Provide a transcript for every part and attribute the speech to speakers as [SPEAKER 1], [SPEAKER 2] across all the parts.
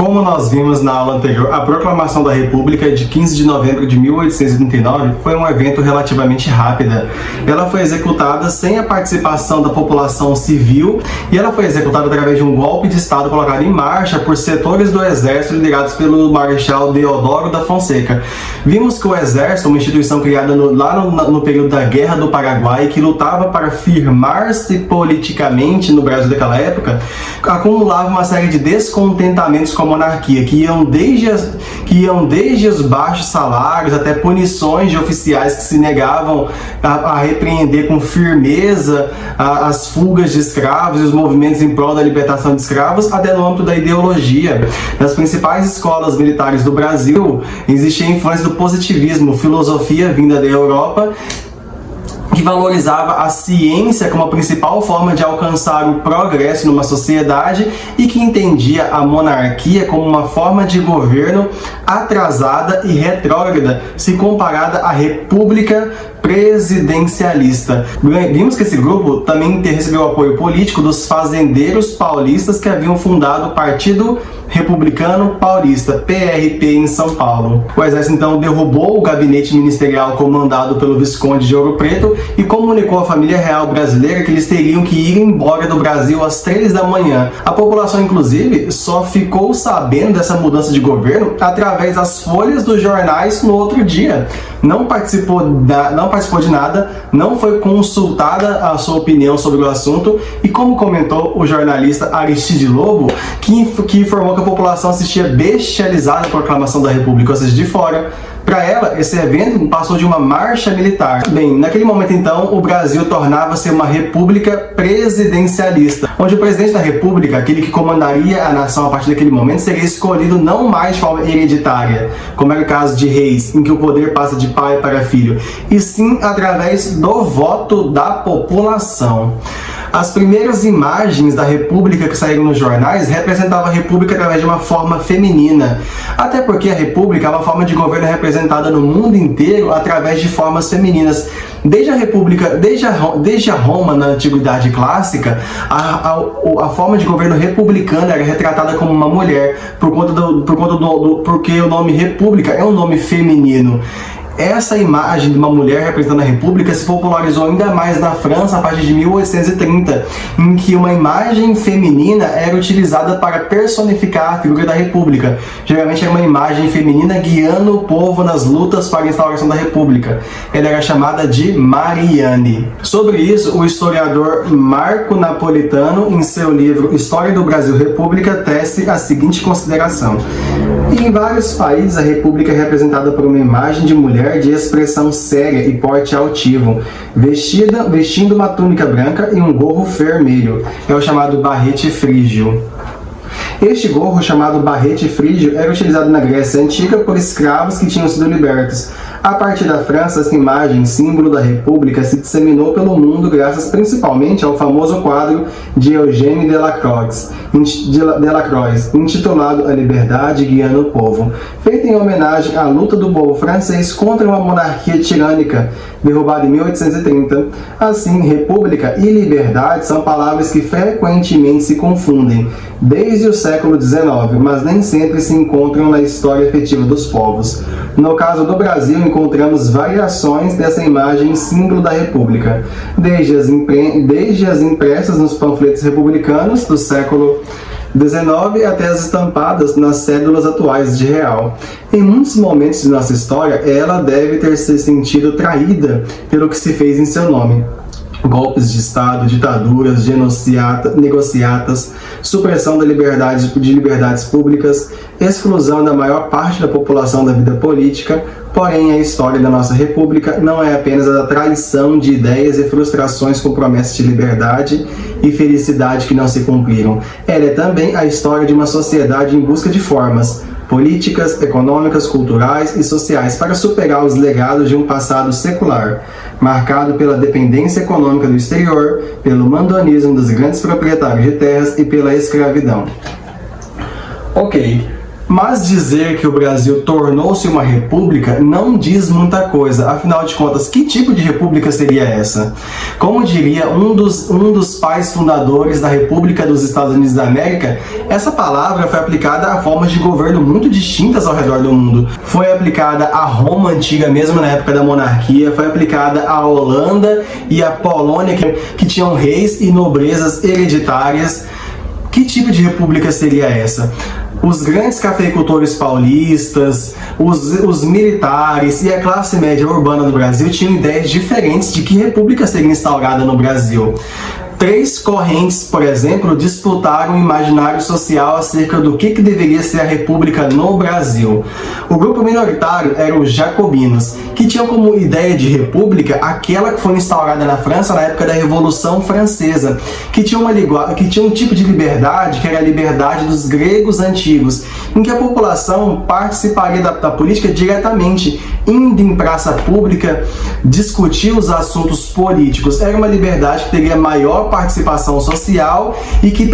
[SPEAKER 1] Como nós vimos na aula anterior, a Proclamação da República de 15 de novembro de 1839 foi um evento relativamente rápido. Ela foi executada sem a participação da população civil e ela foi executada através de um golpe de Estado colocado em marcha por setores do Exército liderados pelo Marechal Deodoro da Fonseca. Vimos que o Exército, uma instituição criada no período da Guerra do Paraguai, que lutava para firmar-se politicamente no Brasil daquela época, acumulava uma série de descontentamentos com a monarquia, que iam desde os baixos salários até punições de oficiais que se negavam a repreender com firmeza as fugas de escravos e os movimentos em prol da libertação de escravos, até no âmbito da ideologia. Nas principais escolas militares do Brasil existia a influência do positivismo, filosofia vinda da Europa, que valorizava a ciência como a principal forma de alcançar o progresso numa sociedade e que entendia a monarquia como uma forma de governo atrasada e retrógrada se comparada à república presidencialista. Vimos que esse grupo também recebeu apoio político dos fazendeiros paulistas que haviam fundado o Partido Republicano Paulista, PRP, em São Paulo. O exército então derrubou o gabinete ministerial comandado pelo Visconde de Ouro Preto e comunicou à família real brasileira que eles teriam que ir embora do Brasil às 3 da manhã. A população, inclusive, só ficou sabendo dessa mudança de governo através das folhas dos jornais no outro dia. Não participou de nada, não foi consultada a sua opinião sobre o assunto e, como comentou o jornalista Aristide Lobo, que informou que a população assistia bestializada à proclamação da República, ou seja, de fora. Para ela, esse evento passou de uma marcha militar. Bem, naquele momento então, o Brasil tornava-se uma república presidencialista, onde o presidente da república, aquele que comandaria a nação a partir daquele momento, seria escolhido não mais de forma hereditária, como era o caso de reis, em que o poder passa de pai para filho, e sim através do voto da população. As primeiras imagens da República que saíram nos jornais representavam a República através de uma forma feminina, até porque a República é uma forma de governo representada no mundo inteiro através de formas femininas. Desde a República, desde a Roma na Antiguidade Clássica, a forma de governo republicana era retratada como uma mulher, porque o nome República é um nome feminino. Essa imagem de uma mulher representando a República se popularizou ainda mais na França a partir de 1830, em que uma imagem feminina era utilizada para personificar a figura da República. Geralmente era uma imagem feminina guiando o povo nas lutas para a instauração da República. Ela era chamada de Mariane. Sobre isso, o historiador Marco Napolitano, em seu livro História do Brasil República, tece a seguinte consideração: em vários países, a República é representada por uma imagem de mulher de expressão séria e porte altivo, vestindo uma túnica branca e um gorro vermelho. É o chamado barrete frígio. Este gorro, chamado barrete frígio, era utilizado na Grécia Antiga por escravos que tinham sido libertos. A partir da França, essa imagem, símbolo da República, se disseminou pelo mundo graças principalmente ao famoso quadro de Eugène Delacroix, intitulado A Liberdade Guiando o Povo, feito em homenagem à luta do povo francês contra uma monarquia tirânica, derrubada em 1830. Assim, república e liberdade são palavras que frequentemente se confundem desde o século XIX, mas nem sempre se encontram na história efetiva dos povos. No caso do Brasil, encontramos variações dessa imagem símbolo da República, desde as impressas nos panfletos republicanos do século XIX até as estampadas nas cédulas atuais de real. Em muitos momentos de nossa história, ela deve ter se sentido traída pelo que se fez em seu nome. Golpes de Estado, ditaduras, negociatas, supressão de liberdades públicas, exclusão da maior parte da população da vida política. Porém, a história da nossa República não é apenas a traição de ideias e frustrações com promessas de liberdade e felicidade que não se cumpriram. Ela é também a história de uma sociedade em busca de formas políticas, econômicas, culturais e sociais para superar os legados de um passado secular, marcado pela dependência econômica do exterior, pelo mandonismo dos grandes proprietários de terras e pela escravidão. Ok. Mas dizer que o Brasil tornou-se uma república não diz muita coisa. Afinal de contas, que tipo de república seria essa? Como diria um dos pais fundadores da República dos Estados Unidos da América, essa palavra foi aplicada a formas de governo muito distintas ao redor do mundo. Foi aplicada à Roma antiga, mesmo na época da monarquia, foi aplicada à Holanda e à Polônia, que tinham reis e nobrezas hereditárias. Que tipo de república seria essa? Os grandes cafeicultores paulistas, os militares e a classe média urbana do Brasil tinham ideias diferentes de que república seria instaurada no Brasil. Três correntes, por exemplo, disputaram o imaginário social acerca do que deveria ser a república no Brasil. O grupo minoritário era os jacobinos, que tinham como ideia de república aquela que foi instaurada na França na época da Revolução Francesa, que tinha um tipo de liberdade que era a liberdade dos gregos antigos, em que a população participaria da política diretamente, indo em praça pública discutir os assuntos políticos. Era uma liberdade que teria maior participação social e que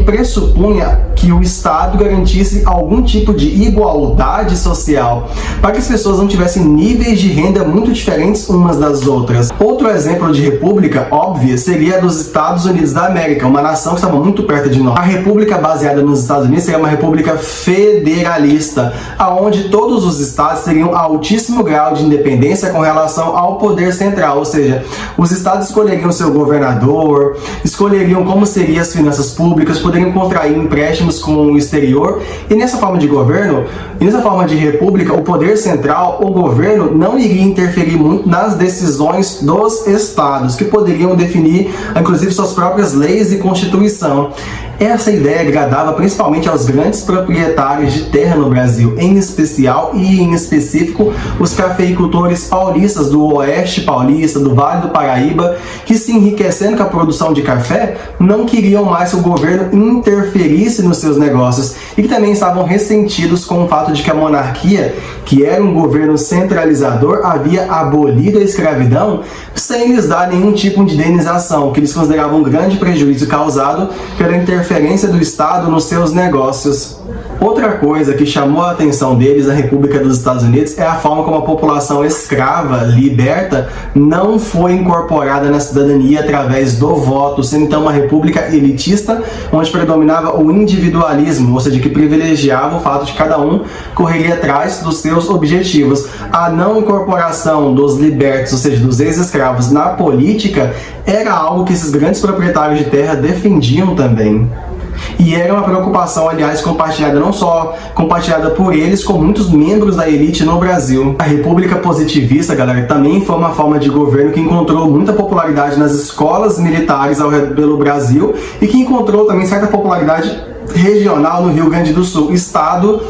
[SPEAKER 1] pressupunha que o Estado garantisse algum tipo de igualdade social, para que as pessoas não tivessem níveis de renda muito diferentes umas das outras. Outro exemplo de república óbvia seria a dos Estados Unidos da América, uma nação que estava muito perto de nós. A república baseada nos Estados Unidos seria uma república federalista, onde todos os estados teriam altíssimo grau de independência com relação ao poder central, ou seja, os estados escolheriam seu governador, escolheriam como seriam as finanças públicas, poderiam contrair empréstimos com o exterior, e nessa forma de governo, e nessa forma de república, o poder central, o governo, não iria interferir muito nas decisões dos estados, que poderiam definir, inclusive, suas próprias leis e constituição. Essa ideia agradava principalmente aos grandes proprietários de terra no Brasil, em especial e em específico os cafeicultores paulistas do Oeste Paulista, do Vale do Paraíba, que se enriquecendo com a produção de café, não queriam mais que o governo interferisse nos seus negócios e que também estavam ressentidos com o fato de que a monarquia, que era um governo centralizador, havia abolido a escravidão sem lhes dar nenhum tipo de indenização, que eles consideravam um grande prejuízo causado pela interferência do Estado nos seus negócios. Outra coisa que chamou a atenção deles na República dos Estados Unidos é a forma como a população escrava, liberta, não foi incorporada na cidadania através do voto, sendo então uma república elitista, onde predominava o individualismo, ou seja, que privilegiava o fato de que cada um correria atrás dos seus objetivos. A não incorporação dos libertos, ou seja, dos ex-escravos na política, era algo que esses grandes proprietários de terra defendiam também. E era uma preocupação, aliás, compartilhada não só compartilhada por eles, com muitos membros da elite no Brasil. A República Positivista, galera, também foi uma forma de governo que encontrou muita popularidade nas escolas militares pelo Brasil e que encontrou também certa popularidade regional no Rio Grande do Sul, estado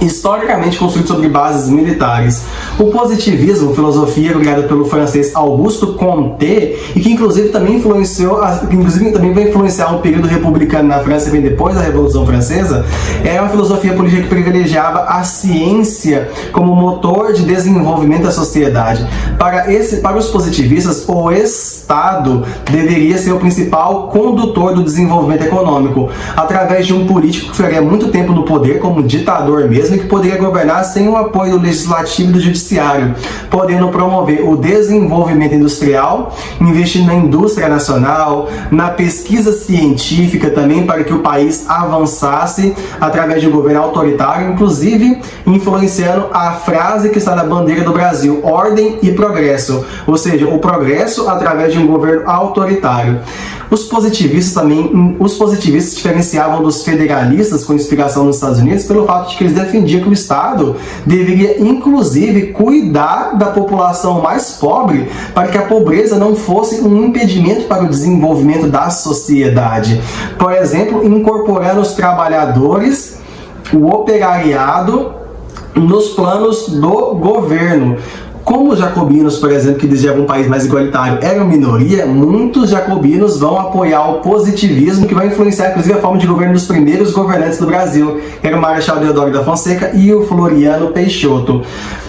[SPEAKER 1] historicamente construído sobre bases militares. O positivismo, filosofia criada pelo francês Auguste Comte, e que inclusive também vai influenciar um período republicano na França bem depois da Revolução Francesa, é uma filosofia política que privilegiava a ciência como motor de desenvolvimento da sociedade. Para os positivistas, o Estado deveria ser o principal condutor do desenvolvimento econômico, através de um político que ficaria muito tempo no poder como ditador mesmo, que poderia governar sem o apoio do legislativo e do judiciário, podendo promover o desenvolvimento industrial, investindo na indústria nacional, na pesquisa científica também, para que o país avançasse através de um governo autoritário, inclusive influenciando a frase que está na bandeira do Brasil: ordem e progresso, ou seja, o progresso através de um governo autoritário. Os positivistas diferenciavam dos federalistas com inspiração nos Estados Unidos pelo fato de que eles defendiam que o Estado deveria, inclusive, cuidar da população mais pobre para que a pobreza não fosse um impedimento para o desenvolvimento da sociedade. Por exemplo, incorporando os trabalhadores, o operariado, nos planos do governo. Como os jacobinos, por exemplo, que desejavam um país mais igualitário, eram minoria, muitos jacobinos vão apoiar o positivismo, que vai influenciar, inclusive, a forma de governo dos primeiros governantes do Brasil, que era o Marechal Deodoro da Fonseca e o Floriano Peixoto.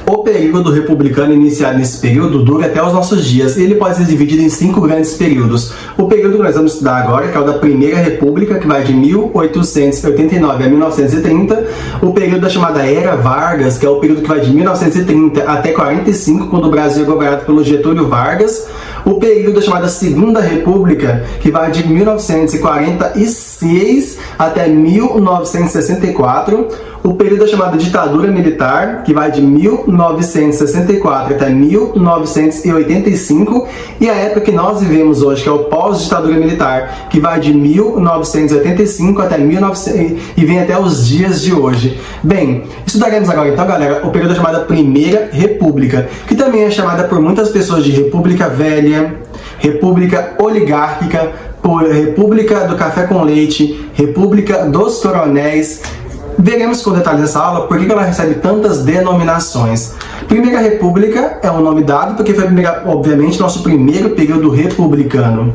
[SPEAKER 1] O período republicano iniciado nesse período dura até os nossos dias. Ele pode ser dividido em 5 grandes períodos. O período que nós vamos estudar agora, que é o da Primeira República, que vai de 1889 a 1930. O período da chamada Era Vargas, que é o período que vai de 1930 até 45, quando o Brasil é governado pelo Getúlio Vargas. O período da chamada Segunda República, que vai de 1946 até 1964. O período da chamada Ditadura Militar, que vai de 1964 até 1985. E a época que nós vivemos hoje, que é o pós-ditadura militar, que vai de 1985 até 1900 e vem até os dias de hoje. Bem, estudaremos agora então, galera, o período da chamada Primeira República, que também é chamada por muitas pessoas de República Velha, República Oligárquica, República do Café com Leite, República dos Coronéis. Veremos com detalhes nessa aula por que ela recebe tantas denominações. Primeira República é um nome dado porque foi, obviamente, nosso primeiro período republicano.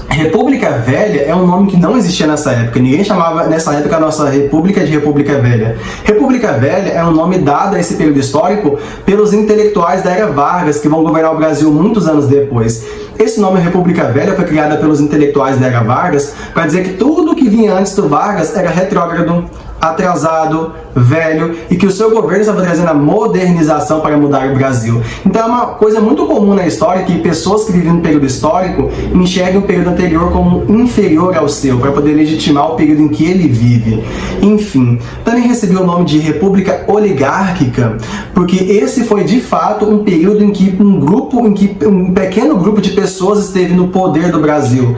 [SPEAKER 1] República Velha é um nome que não existia nessa época. Ninguém chamava nessa época a nossa república de República Velha. República Velha é um nome dado a esse período histórico pelos intelectuais da Era Vargas, que vão governar o Brasil muitos anos depois. Esse nome República Velha foi criado pelos intelectuais da Era Vargas para dizer que tudo que vinha antes do Vargas era retrógrado, atrasado, velho, e que o seu governo estava trazendo a modernização para mudar o Brasil. Então é uma coisa muito comum na história que pessoas que vivem no período histórico enxerguem o período anterior como inferior ao seu, para poder legitimar o período em que ele vive. Enfim, também recebeu o nome de República Oligárquica, porque esse foi de fato um período em que um pequeno grupo de pessoas esteve no poder do Brasil.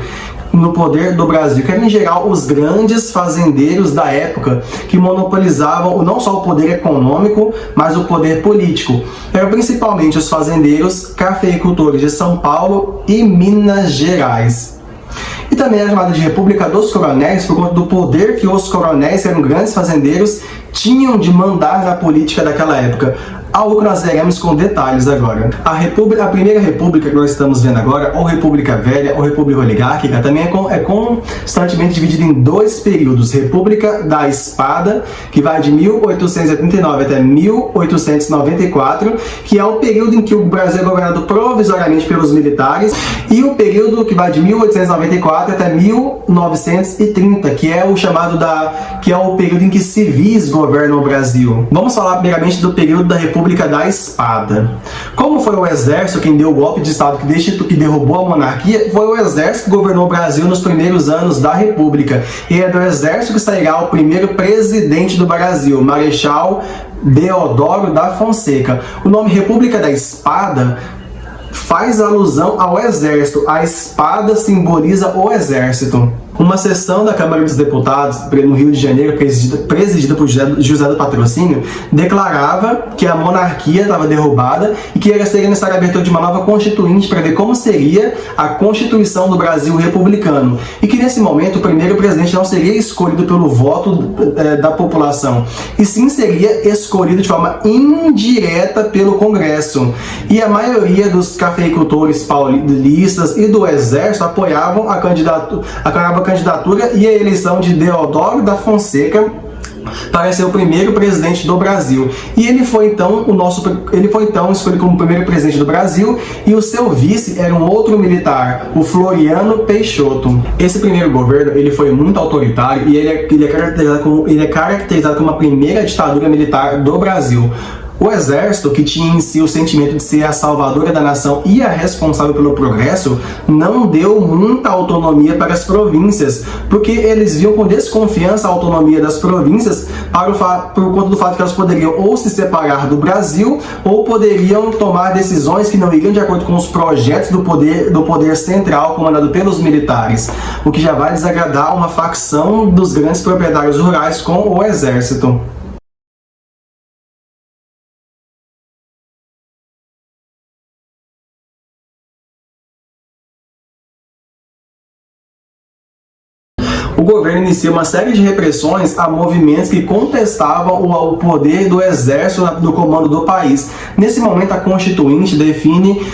[SPEAKER 1] Que eram em geral os grandes fazendeiros da época, que monopolizavam não só o poder econômico, mas o poder político. Eram principalmente os fazendeiros cafeicultores de São Paulo e Minas Gerais. E também era chamada de República dos Coronéis por conta do poder que os coronéis, que eram grandes fazendeiros, tinham de mandar na política daquela época. Algo que nós veremos com detalhes agora. A Primeira República que nós estamos vendo agora, ou República Velha, ou República Oligárquica, também é constantemente dividida em 2 períodos. República da Espada, que vai de 1889 até 1894, que é o período em que o Brasil é governado provisoriamente pelos militares, e o período que vai de 1894 até 1930, que é o chamado que é o período em que civis governam o Brasil. Vamos falar primeiramente do período da República da Espada. Como foi o exército quem deu o golpe de Estado que derrubou a monarquia, foi o exército que governou o Brasil nos primeiros anos da República. E é do exército que sairá o primeiro presidente do Brasil, Marechal Deodoro da Fonseca. O nome República da Espada faz alusão ao exército. A espada simboliza o exército. Uma sessão da Câmara dos Deputados, no Rio de Janeiro, presidida por José do Patrocínio, declarava que a monarquia estava derrubada e que seria necessária a abertura de uma nova constituinte para ver como seria a Constituição do Brasil republicano. E que nesse momento o primeiro presidente não seria escolhido pelo voto da população, e sim seria escolhido de forma indireta pelo Congresso. E a maioria dos cafeicultores paulistas e do Exército apoiavam a candidatura e a eleição de Deodoro da Fonseca para ser o primeiro presidente do Brasil. E ele foi então escolhido como primeiro presidente do Brasil, e o seu vice era um outro militar, o Floriano Peixoto. Esse primeiro governo ele foi muito autoritário e ele é caracterizado como a primeira ditadura militar do Brasil. O exército, que tinha em si o sentimento de ser a salvadora da nação e a responsável pelo progresso, não deu muita autonomia para as províncias, porque eles viam com desconfiança a autonomia das províncias por conta do fato que elas poderiam ou se separar do Brasil ou poderiam tomar decisões que não iriam de acordo com os projetos do poder central comandado pelos militares, o que já vai desagradar uma facção dos grandes proprietários rurais com o exército. O governo inicia uma série de repressões a movimentos que contestavam o poder do exército no comando do país. Nesse momento, a Constituinte define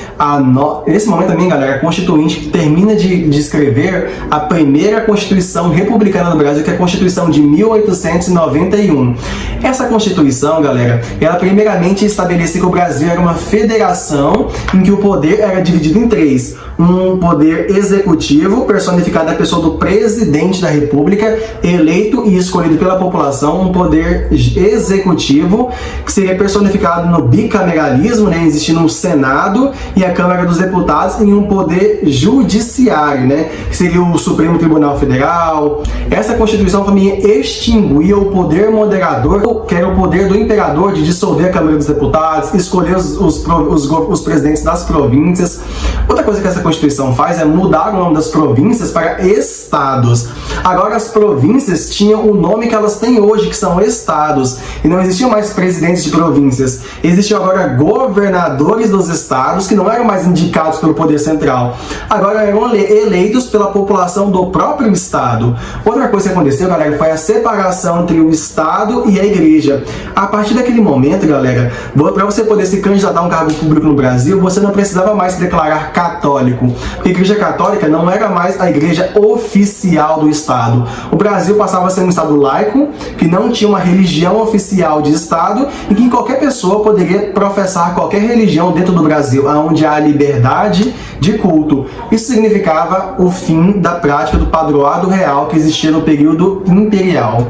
[SPEAKER 1] Nesse momento também, galera, a Constituinte termina de escrever a primeira Constituição republicana do Brasil, que é a Constituição de 1891. Essa Constituição, galera, ela primeiramente estabelecia que o Brasil era uma federação em que o poder era dividido em três. Um poder executivo, personificado na pessoa do presidente da República, eleito e escolhido pela população. Um poder executivo, que seria personificado no bicameralismo, né, existindo um Senado e a Câmara dos Deputados, e um poder judiciário, né, que seria o Supremo Tribunal Federal. Essa Constituição também extinguia o poder moderador, que era o poder do imperador de dissolver a Câmara dos Deputados, escolher os presidentes das províncias. Outra coisa que essa Constituição faz é mudar o nome das províncias para estados. Agora as províncias tinham o nome que elas têm hoje, que são estados, e não existiam mais presidentes de províncias. Existiam agora governadores dos estados, que não eram mais indicados pelo poder central, agora eram eleitos pela população do próprio estado. Outra coisa que aconteceu, galera, foi a separação entre o estado e a igreja. A partir daquele momento, galera, para você poder se candidatar a um cargo público no Brasil, você não precisava mais se declarar católico. A Igreja Católica não era mais a igreja oficial do Estado. O Brasil passava a ser um Estado laico, que não tinha uma religião oficial de Estado, e que qualquer pessoa poderia professar qualquer religião dentro do Brasil, onde há liberdade de culto. Isso significava o fim da prática do padroado real que existia no período imperial.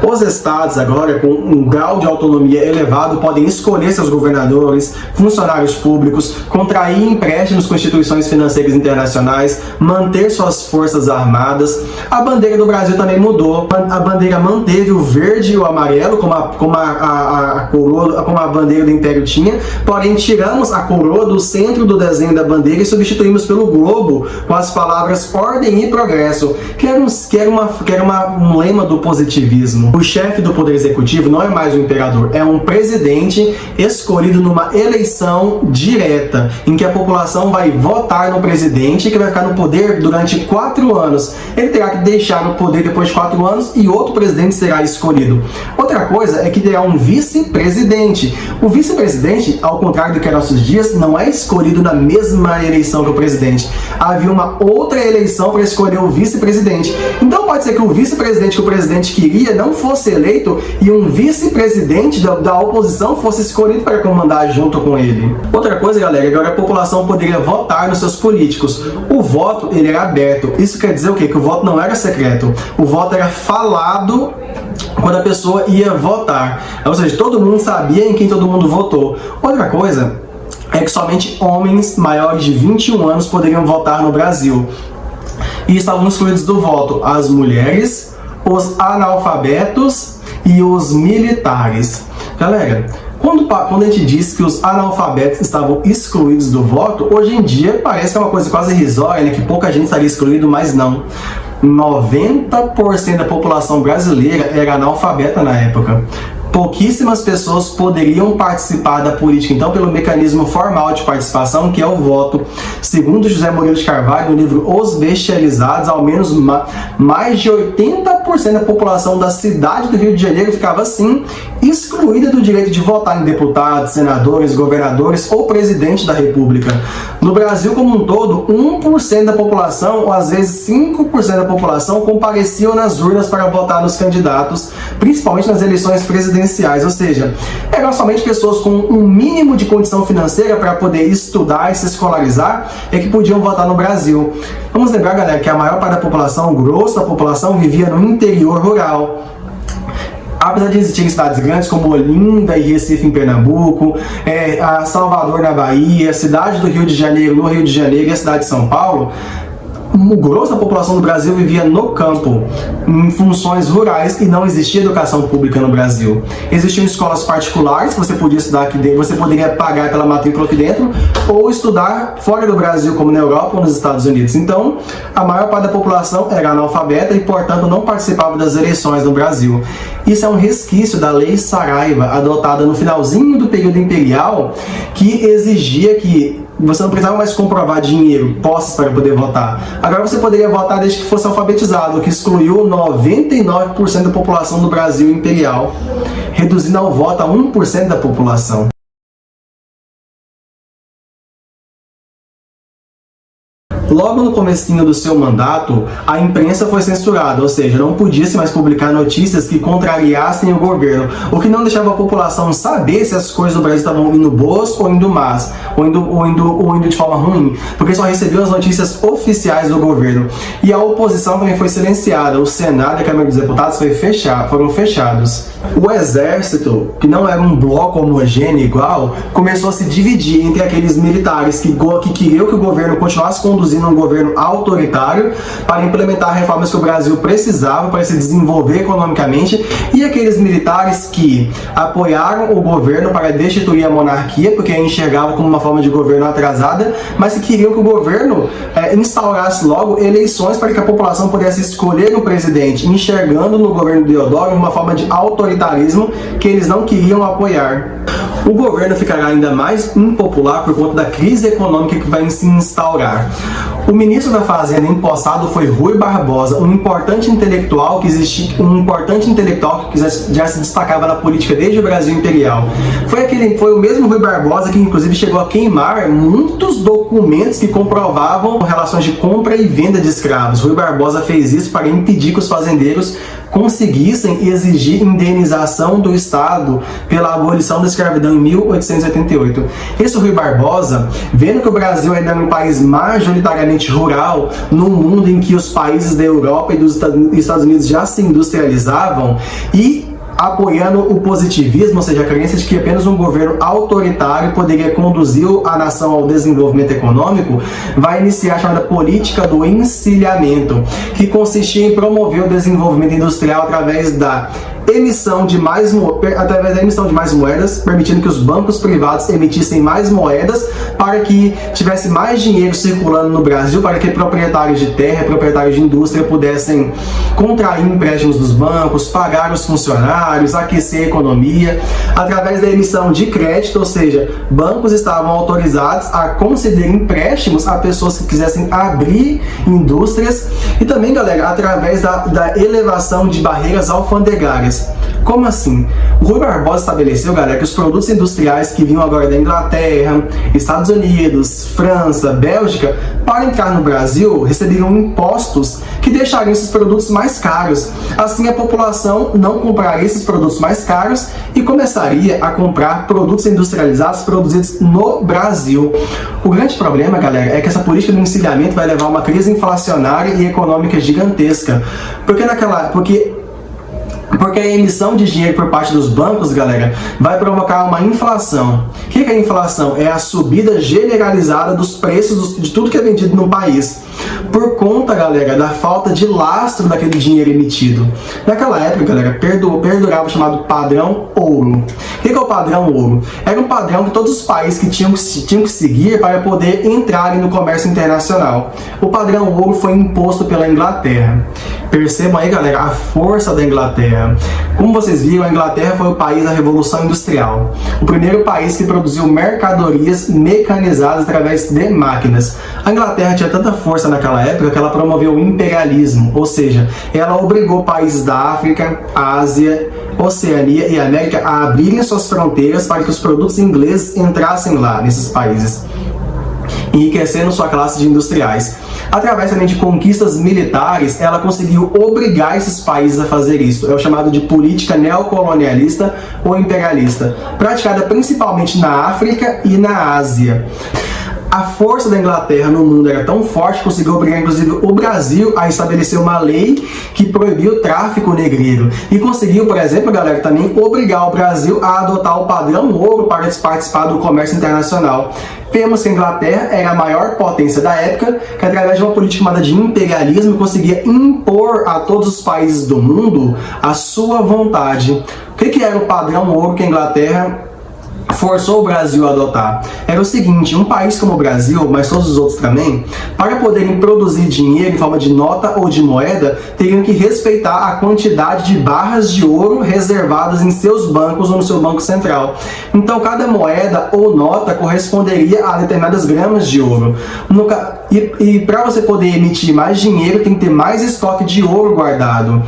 [SPEAKER 1] Os estados, agora, com um grau de autonomia elevado, podem escolher seus governadores, funcionários públicos, contrair empréstimos com instituições financeiras internacionais, manter suas forças armadas. A bandeira do Brasil também mudou. A bandeira manteve o verde e o amarelo, como a bandeira do Império tinha, porém tiramos a coroa do centro do desenho da bandeira e substituímos pelo globo com as palavras ordem e progresso, que era um lema do positivismo. O chefe do poder executivo não é mais o imperador, é um presidente escolhido numa eleição direta, em que a população vai votar no presidente, que vai ficar no poder durante 4 anos. Ele terá que deixar o poder depois de 4 anos e outro presidente será escolhido. Outra coisa é que terá um vice-presidente. O vice-presidente, ao contrário do que é nossos dias, não é escolhido na mesma eleição que o presidente. Havia uma outra eleição para escolher o vice-presidente. Então pode ser que o vice-presidente que o presidente queria não fosse eleito e um vice-presidente da oposição fosse escolhido para comandar junto com ele. Outra coisa, galera, agora a população poderia votar nos seus políticos. O voto, ele era aberto. Isso quer dizer o quê? Que o voto não era secreto. O voto era falado quando a pessoa ia votar. Ou seja, todo mundo sabia em quem todo mundo votou. Outra coisa é que somente homens maiores de 21 anos poderiam votar no Brasil. E estavam excluídos do voto as mulheres, os analfabetos e os militares. Galera, quando a gente diz que os analfabetos estavam excluídos do voto, hoje em dia parece que é uma coisa quase irrisória, né? Que pouca gente estaria excluído, mas não. 90% da população brasileira era analfabeta na época. Pouquíssimas pessoas poderiam participar da política, então, pelo mecanismo formal de participação, que é o voto. Segundo José Murilo de Carvalho, no livro Os Bestializados, ao menos mais de 80% da população da cidade do Rio de Janeiro ficava, assim, excluída do direito de votar em deputados, senadores, governadores ou presidente da República. No Brasil como um todo, 1% da população, ou às vezes 5% da população, compareciam nas urnas para votar nos candidatos, principalmente nas eleições presidenciais. Ou seja, eram somente pessoas com um mínimo de condição financeira para poder estudar e se escolarizar é que podiam votar no Brasil. Vamos lembrar, galera, que a maior parte da população, o grosso da população, vivia no interior rural. Apesar de existirem cidades grandes como Olinda e Recife em Pernambuco, a Salvador na Bahia, a cidade do Rio de Janeiro no Rio de Janeiro e a cidade de São Paulo, o grosso da população do Brasil vivia no campo, em funções rurais, e não existia educação pública no Brasil. Existiam escolas particulares que você podia estudar aqui dentro, você poderia pagar pela matrícula aqui dentro, ou estudar fora do Brasil, como na Europa ou nos Estados Unidos. Então, a maior parte da população era analfabeta e, portanto, não participava das eleições no Brasil. Isso é um resquício da Lei Saraiva, adotada no finalzinho do período imperial, que exigia que você não precisava mais comprovar dinheiro, posses para poder votar. Agora você poderia votar desde que fosse alfabetizado, o que excluiu 99% da população do Brasil imperial, reduzindo ao voto a 1% da população. Logo no comecinho do seu mandato, a imprensa foi censurada, ou seja, não podia-se mais publicar notícias que contrariassem o governo, o que não deixava a população saber se as coisas do Brasil estavam indo boas ou indo más, ou indo de forma ruim, porque só recebeu as notícias oficiais do governo. E a oposição também foi silenciada, o Senado e a Câmara dos Deputados foram fechados. O exército, que não era um bloco homogêneo igual, começou a se dividir entre aqueles militares que queriam que o governo continuasse conduzindo um governo autoritário para implementar reformas que o Brasil precisava para se desenvolver economicamente, e aqueles militares que apoiaram o governo para destituir a monarquia, porque a enxergavam como uma forma de governo atrasada, mas que queriam que o governo instaurasse logo eleições para que a população pudesse escolher um presidente, enxergando no governo Deodoro uma forma de autoritarismo que eles não queriam apoiar. O governo ficará ainda mais impopular por conta da crise econômica que vai se instaurar. O ministro da Fazenda empossado foi Rui Barbosa, um importante intelectual que já se destacava na política desde o Brasil Imperial. Foi o mesmo Rui Barbosa que inclusive chegou a queimar muitos documentos que comprovavam relações de compra e venda de escravos. Rui Barbosa fez isso para impedir que os fazendeiros conseguissem exigir indenização do Estado pela abolição da escravidão em 1888. Esse Rui Barbosa, vendo que o Brasil ainda era um país majoritariamente rural, num mundo em que os países da Europa e dos Estados Unidos já se industrializavam, e apoiando o positivismo, ou seja, a crença de que apenas um governo autoritário poderia conduzir a nação ao desenvolvimento econômico, vai iniciar a chamada política do encilhamento, que consistia em promover o desenvolvimento industrial através da emissão de mais moedas, permitindo que os bancos privados emitissem mais moedas para que tivesse mais dinheiro circulando no Brasil, para que proprietários de terra, proprietários de indústria pudessem contrair empréstimos dos bancos, pagar os funcionários, aquecer a economia, através da emissão de crédito, ou seja, bancos estavam autorizados a conceder empréstimos a pessoas que quisessem abrir indústrias, e também, galera, através da elevação de barreiras alfandegárias. Como assim? O Rui Barbosa estabeleceu, galera, que os produtos industriais que vinham agora da Inglaterra, Estados Unidos, França, Bélgica, para entrar no Brasil, recebiam impostos que deixariam esses produtos mais caros. Assim, a população não compraria esses produtos mais caros e começaria a comprar produtos industrializados produzidos no Brasil. O grande problema, galera, é que essa política do encilhamento vai levar a uma crise inflacionária e econômica gigantesca. Porque a emissão de dinheiro por parte dos bancos, galera, vai provocar uma inflação. O que é a inflação? É a subida generalizada dos preços de tudo que é vendido no país, por conta, galera, da falta de lastro daquele dinheiro emitido. Naquela época, galera, perdurava o chamado padrão ouro. O que é o padrão ouro? Era um padrão que todos os países que tinham que seguir para poder entrarem no comércio internacional. O padrão ouro foi imposto pela Inglaterra. Percebam aí, galera, a força da Inglaterra. Como vocês viram, a Inglaterra foi o país da Revolução Industrial. O primeiro país que produziu mercadorias mecanizadas através de máquinas. A Inglaterra tinha tanta força naquela época que ela promoveu o imperialismo, ou seja, ela obrigou países da África, Ásia, Oceania e América a abrirem suas fronteiras para que os produtos ingleses entrassem lá, nesses países, enriquecendo sua classe de industriais. Através também de conquistas militares, ela conseguiu obrigar esses países a fazer isso. É o chamado de política neocolonialista ou imperialista, praticada principalmente na África e na Ásia. A força da Inglaterra no mundo era tão forte que conseguiu obrigar, inclusive, o Brasil a estabelecer uma lei que proibiu o tráfico negreiro. E conseguiu, por exemplo, galera, também obrigar o Brasil a adotar o padrão ouro para participar do comércio internacional. Vemos que a Inglaterra era a maior potência da época, que através de uma política chamada de imperialismo conseguia impor a todos os países do mundo a sua vontade. O que era o padrão ouro que a Inglaterra forçou o Brasil a adotar era o seguinte: um país como o Brasil, mas todos os outros também, para poderem produzir dinheiro em forma de nota ou de moeda, teriam que respeitar a quantidade de barras de ouro reservadas em seus bancos ou no seu banco central. Então, cada moeda ou nota corresponderia a determinadas gramas de ouro. E para você poder emitir mais dinheiro, tem que ter mais estoque de ouro guardado.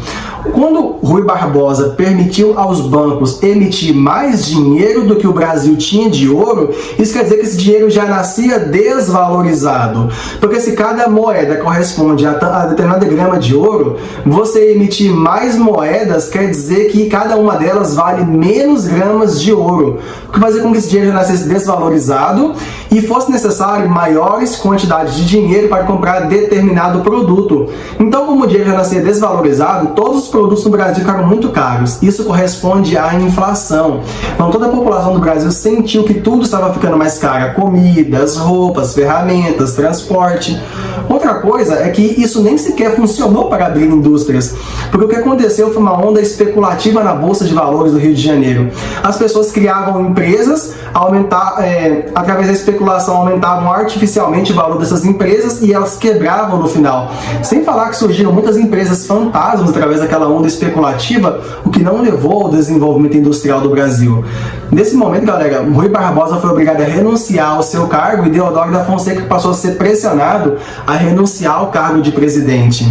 [SPEAKER 1] Quando Rui Barbosa permitiu aos bancos emitir mais dinheiro do que o Brasil tinha de ouro, isso quer dizer que esse dinheiro já nascia desvalorizado. Porque se cada moeda corresponde a determinada grama de ouro, você emitir mais moedas quer dizer que cada uma delas vale menos gramas de ouro, o que fazia com que esse dinheiro já nascesse desvalorizado e fosse necessário maiores quantidades de dinheiro para comprar determinado produto. Então, como o dinheiro já nascia desvalorizado, todos os produtos no Brasil ficaram muito caros. Isso corresponde à inflação. Então, toda a população do Brasil sentiu que tudo estava ficando mais caro: comidas, roupas, ferramentas, transporte. Outra coisa é que isso nem sequer funcionou para abrir indústrias, porque o que aconteceu foi uma onda especulativa na Bolsa de Valores do Rio de Janeiro. As pessoas criavam empresas, através da especulação aumentavam artificialmente o valor dessas empresas e elas quebravam no final. Sem falar que surgiram muitas empresas fantasmas através daquela onda especulativa, o que não levou ao desenvolvimento industrial do Brasil. Nesse momento, galera, Rui Barbosa foi obrigado a renunciar ao seu cargo e Deodoro da Fonseca passou a ser pressionado a renunciar ao cargo de presidente.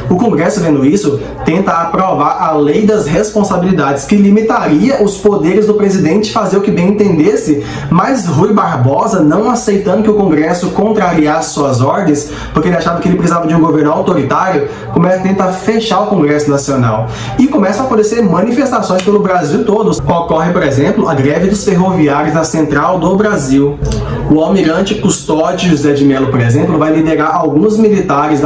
[SPEAKER 1] O Congresso, vendo isso, tenta aprovar a Lei das Responsabilidades, que limitaria os poderes do presidente fazer o que bem entendesse, mas Rui Barbosa, não aceitando que o Congresso contrariasse suas ordens, porque ele achava que ele precisava de um governo autoritário, começa a tentar fechar o Congresso Nacional. E começam a acontecer manifestações pelo Brasil todo. Ocorre, por exemplo, a greve dos ferroviários na Central do Brasil. O almirante Custódio José de Mello, por exemplo, vai liderar alguns militares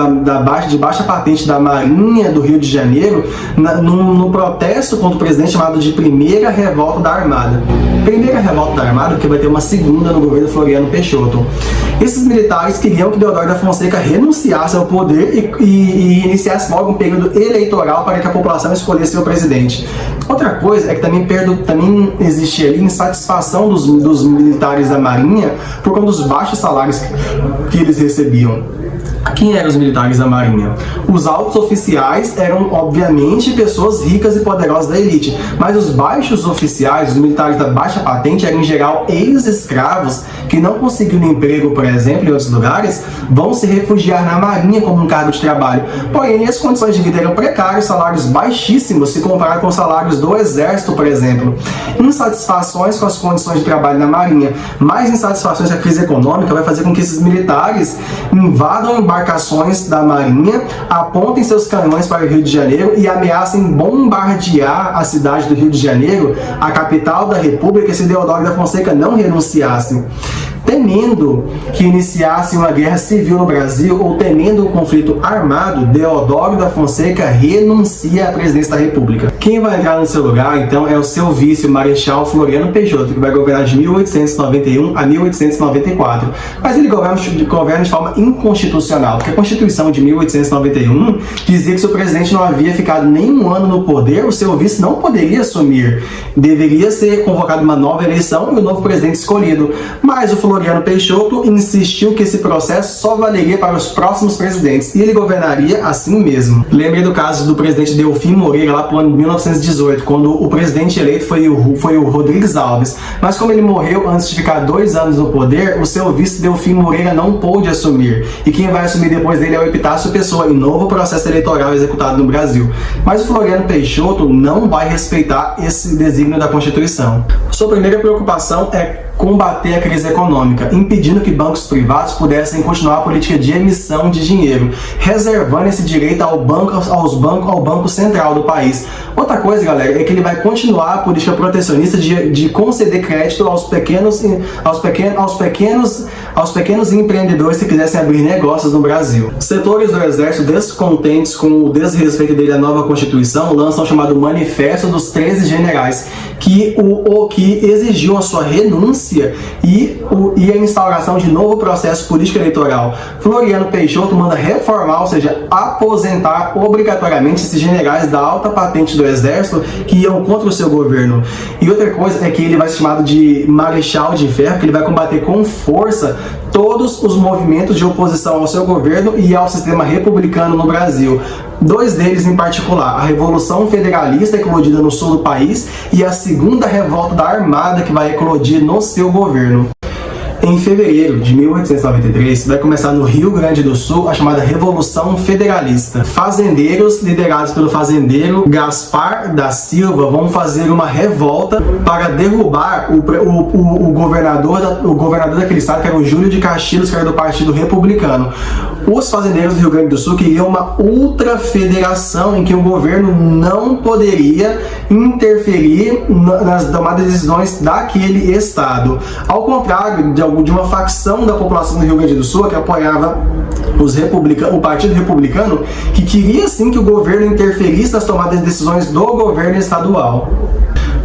[SPEAKER 1] de baixa patente da Marinha do Rio de Janeiro no protesto contra o presidente, chamado de Primeira Revolta da Armada. Primeira Revolta da Armada, porque vai ter uma segunda no governo Floriano Peixoto. Esses militares queriam que Deodoro da Fonseca renunciasse ao poder e iniciasse logo um período eleitoral para que a população escolhesse seu presidente. Outra coisa é que também existia ali insatisfação dos militares da Marinha por conta dos baixos salários que eles recebiam. Quem eram os militares da Marinha? Os altos oficiais eram, obviamente, pessoas ricas e poderosas da elite, mas os baixos oficiais, os militares da baixa patente, eram em geral ex-escravos que não conseguiram emprego, por exemplo, em outros lugares, vão se refugiar na Marinha como um cargo de trabalho. Porém, as condições de vida eram precárias, salários baixíssimos se comparado com os salários do Exército, por exemplo. Insatisfações com as condições de trabalho na Marinha, mais insatisfações com a crise econômica, vai fazer com que esses militares invadam embarcações da Marinha, apontem seus canhões para o Rio de Janeiro e ameacem bombardear a cidade do Rio de Janeiro, a capital da República, se Deodoro da Fonseca não renunciasse. Temendo que iniciasse uma guerra civil no Brasil ou temendo um conflito armado, Deodoro da Fonseca renuncia à presidência da República. Quem vai entrar no seu lugar, então, é o seu vice, o Marechal Floriano Peixoto, que vai governar de 1891 a 1894. Mas ele governa de forma inconstitucional, porque a Constituição de 1891 dizia que se o presidente não havia ficado nenhum ano no poder, o seu vice não poderia assumir. Deveria ser convocada uma nova eleição e o novo presidente escolhido. Mas o Floriano Peixoto insistiu que esse processo só valeria para os próximos presidentes e ele governaria assim mesmo. Lembrei do caso do presidente Delfim Moreira lá para o ano de 1918, quando o presidente eleito foi o Rodrigues Alves. Mas como ele morreu antes de ficar 2 anos no poder, o seu vice Delfim Moreira não pôde assumir. E quem vai assumir depois dele é o Epitácio Pessoa, em novo processo eleitoral executado no Brasil. Mas o Floriano Peixoto não vai respeitar esse desígnio da Constituição. Sua primeira preocupação é combater a crise econômica, impedindo que bancos privados pudessem continuar a política de emissão de dinheiro, reservando esse direito ao Banco Central do país. Outra coisa, galera, é que ele vai continuar a política protecionista de conceder crédito aos pequenos empreendedores que quisessem abrir negócios no Brasil. Setores do Exército, descontentes com o desrespeito dele à nova Constituição, lançam o chamado Manifesto dos 13 Generais, que exigiam a sua renúncia violência e a instauração de novo processo político eleitoral. Floriano Peixoto manda reformar, ou seja, aposentar obrigatoriamente esses generais da alta patente do exército que iam contra o seu governo. E outra coisa é que ele vai ser chamado de marechal de ferro, que ele vai combater com força todos os movimentos de oposição ao seu governo e ao sistema republicano no Brasil. Dois deles em particular, a Revolução Federalista eclodida no sul do país e a segunda revolta da Armada que vai eclodir no seu governo. Em fevereiro de 1893, vai começar no Rio Grande do Sul a chamada Revolução Federalista. Fazendeiros, liderados pelo fazendeiro Gaspar da Silva, vão fazer uma revolta para derrubar o governador daquele estado, que era o Júlio de Castilhos, que era do Partido Republicano. Os fazendeiros do Rio Grande do Sul queriam uma ultrafederação em que o governo não poderia interferir nas tomadas de decisões daquele estado. Ao contrário de uma facção da população do Rio Grande do Sul que apoiava o Partido Republicano, que queria sim que o governo interferisse nas tomadas de decisões do governo estadual.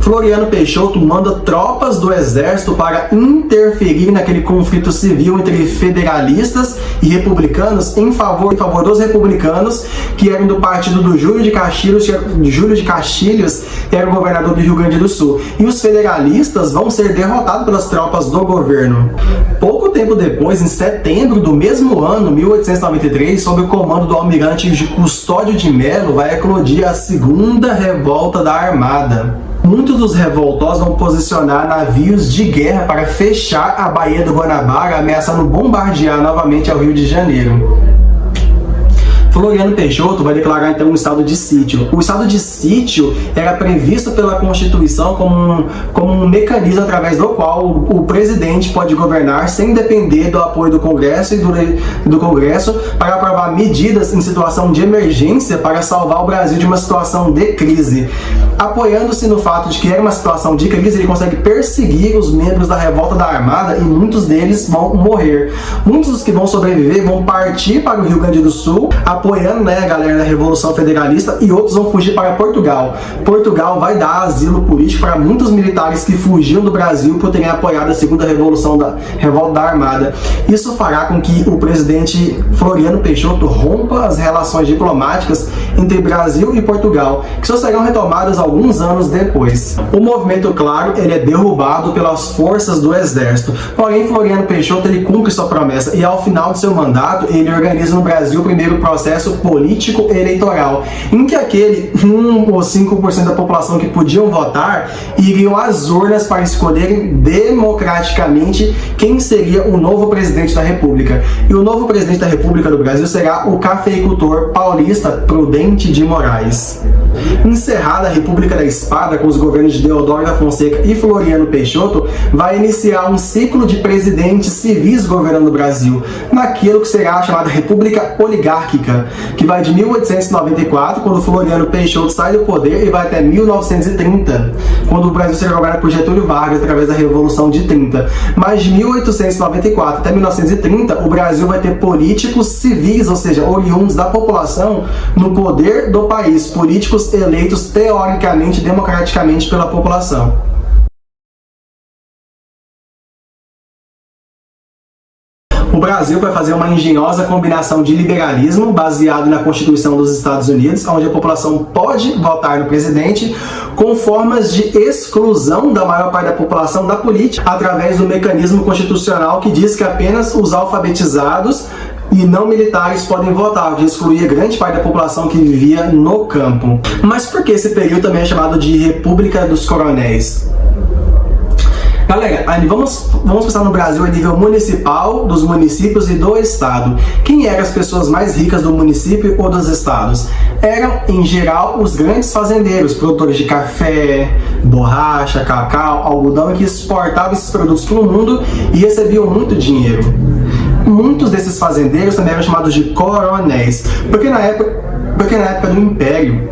[SPEAKER 1] Floriano Peixoto manda tropas do exército para interferir naquele conflito civil entre federalistas e republicanos em favor dos republicanos, que eram do partido do Júlio de Castilhos, que era o governador do Rio Grande do Sul. E os federalistas vão ser derrotados pelas tropas do governo. Pouco tempo depois, em setembro do mesmo ano, 1893, sob o comando do almirante Custódio de Melo, vai eclodir a segunda revolta da Armada. Muitos dos revoltosos vão posicionar navios de guerra para fechar a Baía do Guanabara, ameaçando bombardear novamente ao Rio de Janeiro. Floriano Peixoto vai declarar então um estado de sítio. O estado de sítio era previsto pela Constituição como um mecanismo através do qual o presidente pode governar sem depender do apoio do Congresso e do Congresso para aprovar medidas em situação de emergência para salvar o Brasil de uma situação de crise. Apoiando-se no fato de que era uma situação de crise, ele consegue perseguir os membros da revolta da Armada e muitos deles vão morrer. Muitos dos que vão sobreviver vão partir para o Rio Grande do Sul, apoiando a galera da Revolução Federalista, e outros vão fugir para Portugal. Portugal vai dar asilo político para muitos militares que fugiam do Brasil por terem apoiado a segunda revolta da Armada. Isso fará com que o presidente Floriano Peixoto rompa as relações diplomáticas entre Brasil e Portugal, que só serão retomadas alguns anos depois. O movimento, claro, ele é derrubado pelas forças do exército. Porém, Floriano Peixoto ele cumpre sua promessa e, ao final de seu mandato, ele organiza no Brasil o primeiro processo político eleitoral, em que aquele 1 ou 5% da população que podiam votar iriam às urnas para escolherem democraticamente quem seria o novo presidente da República. E o novo presidente da República do Brasil será o cafeicultor paulista Prudente de Moraes. Encerrada a República da Espada com os governos de Deodoro da Fonseca e Floriano Peixoto, vai iniciar um ciclo de presidentes civis governando o Brasil, naquilo que será a chamada República Oligárquica, que vai de 1894, quando Floriano Peixoto sai do poder, e vai até 1930, quando o Brasil será governado por Getúlio Vargas através da Revolução de 30. Mas de 1894 até 1930, o Brasil vai ter políticos civis, ou seja, oriundos da população, no poder do país, políticos eleitos teoricamente, democraticamente pela população. O Brasil vai fazer uma engenhosa combinação de liberalismo baseado na Constituição dos Estados Unidos, onde a população pode votar no presidente, com formas de exclusão da maior parte da população da política, através do mecanismo constitucional que diz que apenas os alfabetizados e não militares podem votar, o que excluía grande parte da população que vivia no campo. Mas por que esse período também é chamado de República dos Coronéis? Galera, vamos pensar no Brasil a nível municipal, dos municípios e do estado. Quem eram as pessoas mais ricas do município ou dos estados? Eram, em geral, os grandes fazendeiros, produtores de café, borracha, cacau, algodão, que exportavam esses produtos para o mundo e recebiam muito dinheiro. Muitos desses fazendeiros também eram chamados de coronéis, porque na época do Império,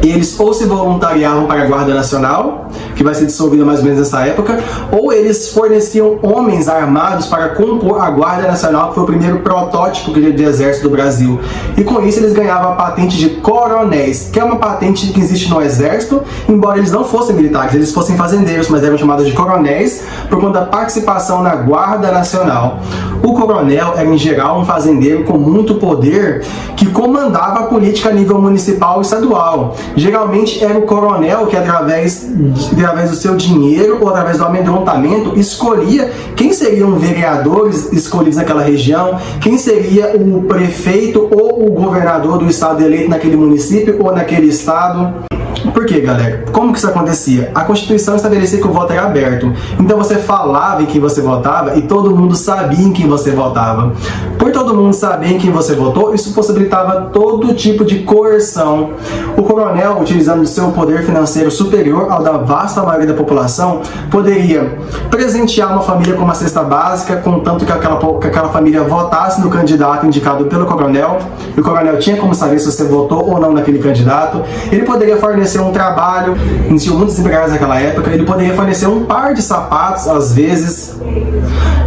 [SPEAKER 1] eles ou se voluntariavam para a Guarda Nacional, que vai ser dissolvida mais ou menos nessa época, ou eles forneciam homens armados para compor a Guarda Nacional, que foi o primeiro protótipo de exército do Brasil. E com isso eles ganhavam a patente de coronéis, que é uma patente que existe no exército, embora eles não fossem militares, eles fossem fazendeiros, mas eram chamados de coronéis por conta da participação na Guarda Nacional. O coronel era, em geral, um fazendeiro com muito poder que comandava a política a nível municipal e estadual. Geralmente era o coronel que, através do seu dinheiro ou através do amedrontamento, escolhia quem seriam vereadores escolhidos naquela região, quem seria o prefeito ou o governador do estado eleito naquele município ou naquele estado. Por quê, galera? Como que isso acontecia? A Constituição estabelecia que o voto era aberto. Então você falava em quem você votava e todo mundo sabia em quem você votava. Por todo mundo saber em quem você votou, isso possibilitava todo tipo de coerção. O coronel, utilizando seu poder financeiro superior ao da vasta maioria da população, poderia presentear uma família com uma cesta básica, contanto que aquela família votasse no candidato indicado pelo coronel. E o coronel tinha como saber se você votou ou não naquele candidato. Ele poderia fornecer um trabalho, existiam muitos empregados naquela época, ele poderia fornecer um par de sapatos, às vezes.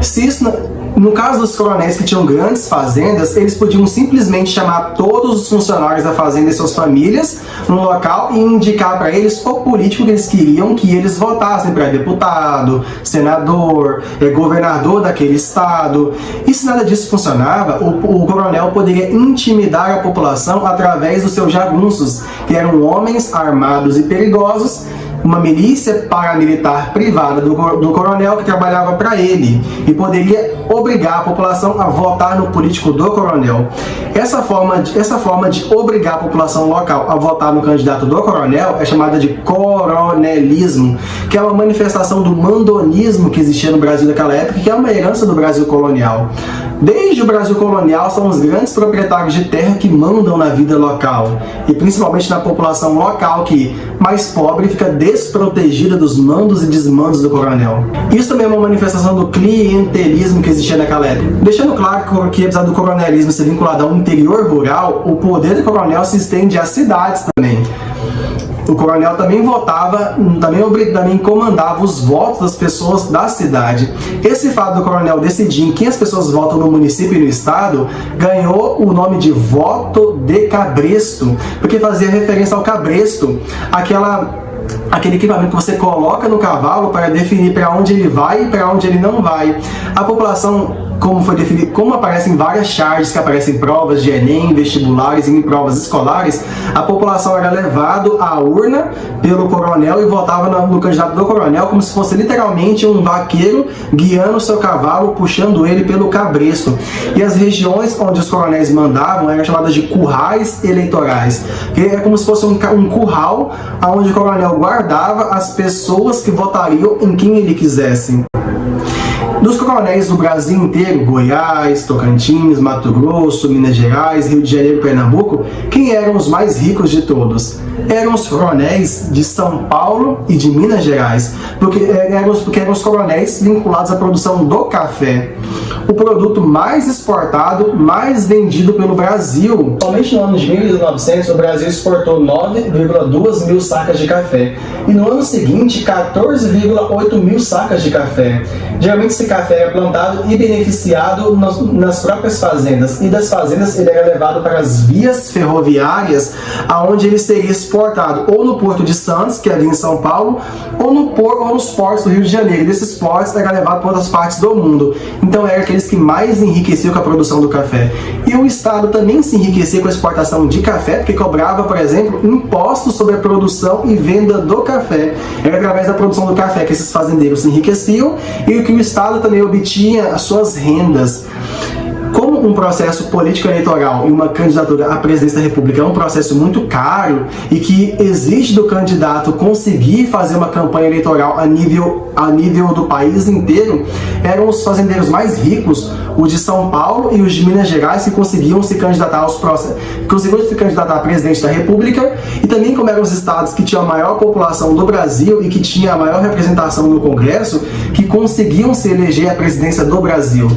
[SPEAKER 1] Se isso, no caso dos coronéis que tinham grandes fazendas, eles podiam simplesmente chamar todos os funcionários da fazenda e suas famílias no local e indicar para eles o político que eles queriam que eles votassem para deputado, senador, governador daquele estado. E se nada disso funcionava, o coronel poderia intimidar a população através dos seus jagunços, que eram homens armados e perigosos, uma milícia paramilitar privada do coronel que trabalhava para ele e poderia obrigar a população a votar no político do coronel. Essa forma de obrigar a população local a votar no candidato do coronel é chamada de coronelismo, que é uma manifestação do mandonismo que existia no Brasil naquela época, que é uma herança do Brasil colonial. Desde o Brasil colonial, são os grandes proprietários de terra que mandam na vida local, e principalmente na população local, que, mais pobre, fica desprotegida dos mandos e desmandos do coronel. Isso também é uma manifestação do clientelismo que existia naquela época. Deixando claro que, apesar do coronelismo ser vinculado ao interior rural, o poder do coronel se estende às cidades também. O coronel também votava, também comandava os votos das pessoas da cidade. Esse fato do coronel decidir em quem as pessoas votam no município e no estado ganhou o nome de voto de cabresto, porque fazia referência ao cabresto, aquele equipamento que você coloca no cavalo para definir para onde ele vai e para onde ele não vai. A população, como aparece em várias charges que aparecem em provas de Enem, vestibulares e em provas escolares, a população era levada à urna pelo coronel e votava no candidato do coronel como se fosse literalmente um vaqueiro guiando o seu cavalo, puxando ele pelo cabresto. E as regiões onde os coronéis mandavam eram chamadas de currais eleitorais, que é como se fosse um curral onde o coronel guardava as pessoas que votariam em quem ele quisesse. Dos coronéis do Brasil inteiro, Goiás, Tocantins, Mato Grosso, Minas Gerais, Rio de Janeiro e Pernambuco, quem eram os mais ricos de todos? Eram os coronéis de São Paulo e de Minas Gerais, porque eram os coronéis vinculados à produção do café, o produto mais exportado, mais vendido pelo Brasil. Somente no ano de 1900, o Brasil exportou 9,2 mil sacas de café, e no ano seguinte, 14,8 mil sacas de café. Geralmente esse café era plantado e beneficiado nas próprias fazendas, e das fazendas ele era levado para as vias ferroviárias, aonde ele seria exportado ou no Porto de Santos, que é ali em São Paulo, ou nos portos do Rio de Janeiro. E desses portos era levado para outras partes do mundo. Então eram aqueles que mais enriqueciam com a produção do café. E o Estado também se enriquecia com a exportação de café, porque cobrava, por exemplo, impostos sobre a produção e venda do café. Era através da produção do café que esses fazendeiros se enriqueciam e que o Estado também obtinha as suas rendas. Como um processo político-eleitoral e uma candidatura à presidência da República é um processo muito caro e que exige do candidato conseguir fazer uma campanha eleitoral a nível do país inteiro, eram os fazendeiros mais ricos, os de São Paulo e os de Minas Gerais, que conseguiam se candidatar a presidente da República, e também como eram os estados que tinham a maior população do Brasil e que tinham a maior representação no Congresso, que conseguiam se eleger à presidência do Brasil.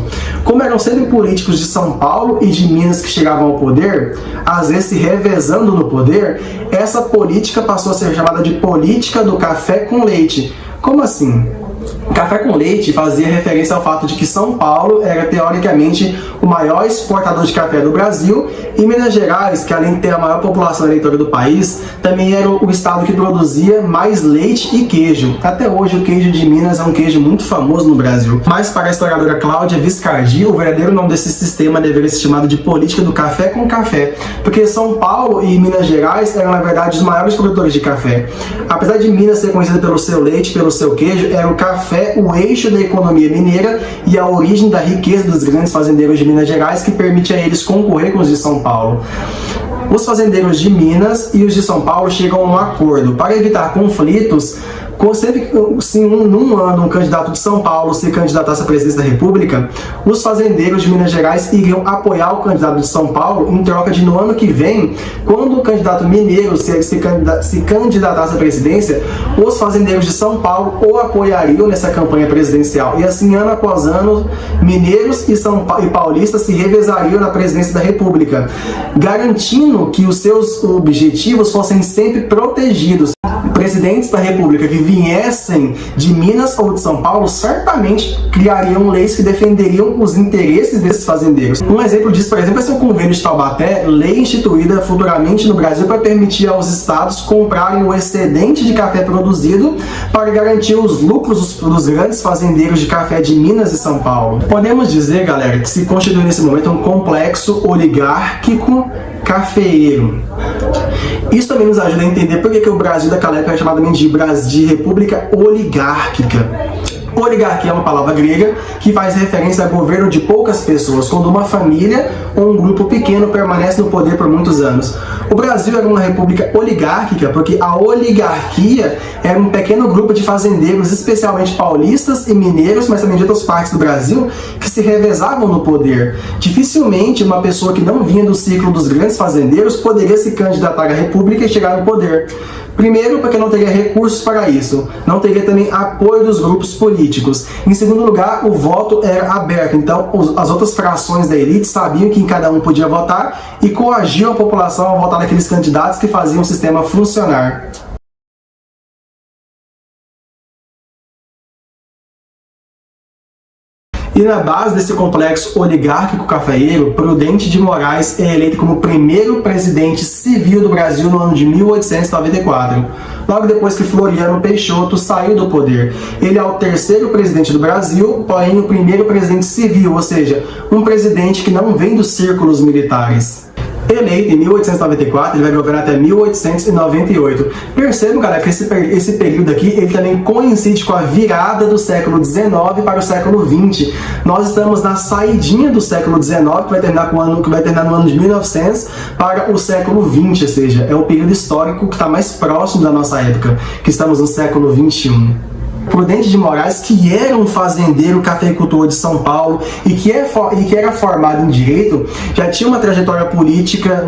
[SPEAKER 1] Como eram sempre políticos de São Paulo e de Minas que chegavam ao poder, às vezes se revezando no poder, essa política passou a ser chamada de política do café com leite. Como assim? Café com leite fazia referência ao fato de que São Paulo era teoricamente o maior exportador de café do Brasil e Minas Gerais, que além de ter a maior população eleitora do país, também era o estado que produzia mais leite e queijo. Até hoje o queijo de Minas é um queijo muito famoso no Brasil. Mas para a historiadora Cláudia Viscardi, o verdadeiro nome desse sistema deveria ser chamado de política do café com café, porque São Paulo e Minas Gerais eram na verdade os maiores produtores de café. Apesar de Minas ser conhecida pelo seu leite, pelo seu queijo, era o café o eixo da economia mineira e a origem da riqueza dos grandes fazendeiros de Minas Gerais, que permite a eles concorrer com os de São Paulo. Os fazendeiros de Minas e os de São Paulo chegam a um acordo. Para evitar conflitos, sempre se num ano um candidato de São Paulo se candidatasse à presidência da República, os fazendeiros de Minas Gerais iriam apoiar o candidato de São Paulo em troca de, no ano que vem, quando o candidato mineiro se candidatasse à presidência, os fazendeiros de São Paulo o apoiariam nessa campanha presidencial. E assim, ano após ano, mineiros e paulistas se revezariam na presidência da República, garantindo que os seus objetivos fossem sempre protegidos. Presidentes da República que viessem de Minas ou de São Paulo certamente criariam leis que defenderiam os interesses desses fazendeiros. Um exemplo disso, por exemplo, é o Convênio de Taubaté, lei instituída futuramente no Brasil para permitir aos estados comprarem o excedente de café produzido para garantir os lucros dos grandes fazendeiros de café de Minas e São Paulo. Podemos dizer, galera, que se constitui nesse momento um complexo oligárquico cafeeiro. Isso também nos ajuda a entender por que o Brasil daquela época era chamado de república oligárquica. Oligarquia é uma palavra grega que faz referência a governo de poucas pessoas, quando uma família ou um grupo pequeno permanece no poder por muitos anos. O Brasil era uma república oligárquica porque a oligarquia era um pequeno grupo de fazendeiros, especialmente paulistas e mineiros, mas também de outras partes do Brasil, que se revezavam no poder. Dificilmente uma pessoa que não vinha do círculo dos grandes fazendeiros poderia se candidatar à república e chegar no poder. Primeiro, porque não teria recursos para isso. Não teria também apoio dos grupos políticos. Em segundo lugar, o voto era aberto. Então, as outras frações da elite sabiam que cada um podia votar e coagiam a população a votar naqueles candidatos que faziam o sistema funcionar. E na base desse complexo oligárquico cafeeiro, Prudente de Moraes é eleito como primeiro presidente civil do Brasil no ano de 1894, logo depois que Floriano Peixoto saiu do poder. Ele é o terceiro presidente do Brasil, porém o primeiro presidente civil, ou seja, um presidente que não vem dos círculos militares. Eleito em 1894, ele vai governar até 1898. Percebam, galera, que esse período aqui, ele também coincide com a virada do século XIX para o século XX. Nós estamos na saidinha do século XIX, que vai terminar no ano de 1900, para o século XX, ou seja, é o período histórico que está mais próximo da nossa época, que estamos no século XXI. Prudente de Moraes, que era um fazendeiro cafeicultor de São Paulo e que era formado em direito, já tinha uma trajetória política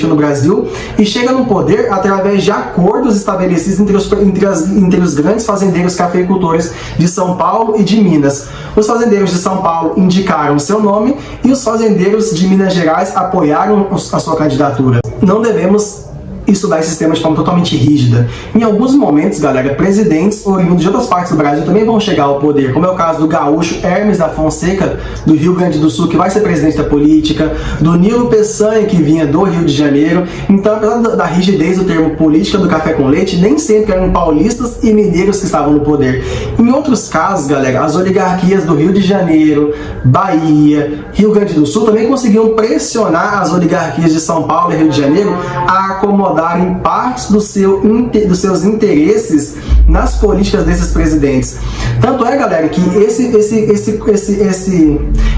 [SPEAKER 1] no Brasil e chega no poder através de acordos estabelecidos entre os grandes fazendeiros cafeicultores de São Paulo e de Minas. Os fazendeiros de São Paulo indicaram seu nome e os fazendeiros de Minas Gerais apoiaram a sua candidatura. Não devemos estudar esse sistema de forma totalmente rígida. Em alguns momentos, galera, presidentes oriundos de outras partes do Brasil também vão chegar ao poder, como é o caso do gaúcho Hermes da Fonseca, do Rio Grande do Sul, que vai ser presidente da política, do Nilo Peçanha, que vinha do Rio de Janeiro. Então, apesar da rigidez do termo política do café com leite, nem sempre eram paulistas e mineiros que estavam no poder. Em outros casos, galera, as oligarquias do Rio de Janeiro, Bahia, Rio Grande do Sul também conseguiam pressionar as oligarquias de São Paulo e Rio de Janeiro a acomodarem partes dos seus interesses nas políticas desses presidentes. Tanto é, galera, que